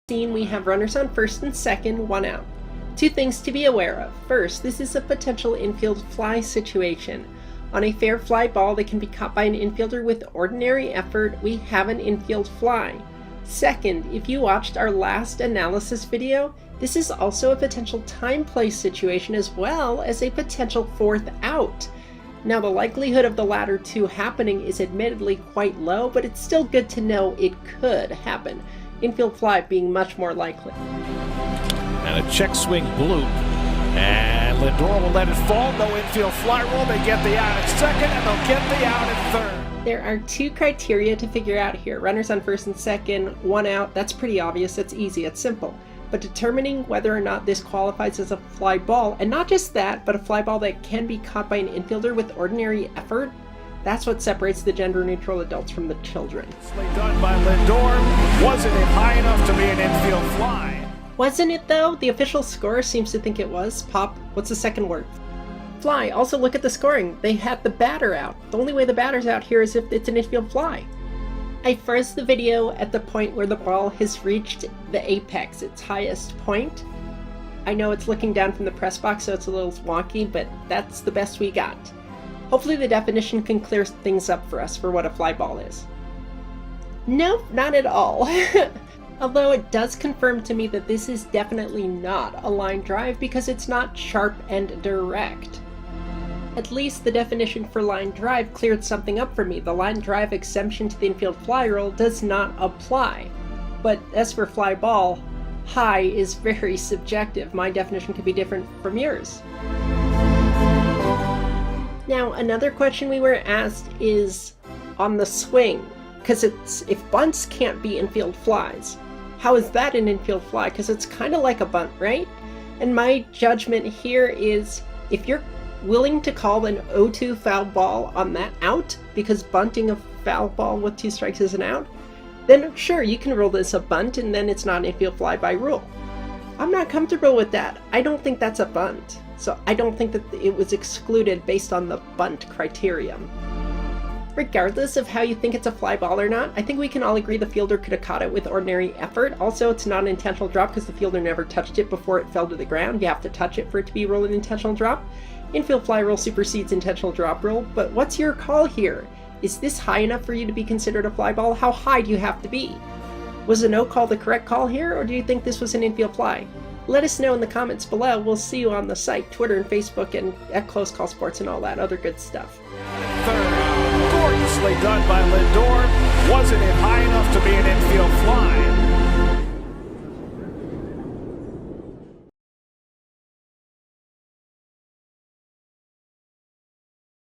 Scene, we have runners on first and second, 1 out. 2 things to be aware of. First, this is a potential infield fly situation. On a fair fly ball that can be caught by an infielder with ordinary effort, we have an infield fly. Second, if you watched our last analysis video, this is also a potential time play situation as well as a potential 4th out. Now, the likelihood of the latter 2 happening is admittedly quite low, but it's still good to know it could happen. Infield fly being much more likely. And a check swing bloop. And Lindor will let it fall. No infield fly roll. They get the out at second, and they'll get the out at third. There are 2 criteria to figure out here. Runners on first and second, 1 out. That's pretty obvious. That's easy. It's simple. But determining whether or not this qualifies as a fly ball, and not just that, but a fly ball that can be caught by an infielder with ordinary effort, that's what separates the gender-neutral adults from the children. Done by Lindor. Wasn't it high enough to be an infield fly? Wasn't it though? The official score seems to think it was. Pop, what's the second word? Fly. Also look at the scoring. They had the batter out. The only way the batter's out here is if it's an infield fly. I froze the video at the point where the ball has reached the apex, its highest point. I know it's looking down from the press box, so it's a little wonky, but that's the best we got. Hopefully the definition can clear things up for us for what a fly ball is. Nope, not at all. Although it does confirm to me that this is definitely not a line drive because it's not sharp and direct. At least the definition for line drive cleared something up for me. The line drive exemption to the infield fly rule does not apply. But as for fly ball, high is very subjective. My definition could be different from yours. Now, another question we were asked is on the swing, because if bunts can't be infield flies, how is that an infield fly? Because it's kind of like a bunt, right? And my judgment here is if you're willing to call an 0-2 foul ball on that out, because bunting a foul ball with 2 strikes is an out, then sure, you can rule this a bunt and then it's not an infield fly by rule. I'm not comfortable with that. I don't think that's a bunt. So I don't think that it was excluded based on the bunt criterion. Regardless of how you think it's a fly ball or not, I think we can all agree the fielder could have caught it with ordinary effort. Also, it's not an intentional drop because the fielder never touched it before it fell to the ground. You have to touch it for it to be ruled an intentional drop. Infield fly rule supersedes intentional drop rule, but what's your call here? Is this high enough for you to be considered a fly ball? How high do you have to be? Was a no call the correct call here, or do you think this was an infield fly? Let us know in the comments below. We'll see you on the site, Twitter and Facebook, and at Close Call Sports and all that other good stuff. Third, gorgeously done by Lindor. Wasn't it high enough to be an infield fly?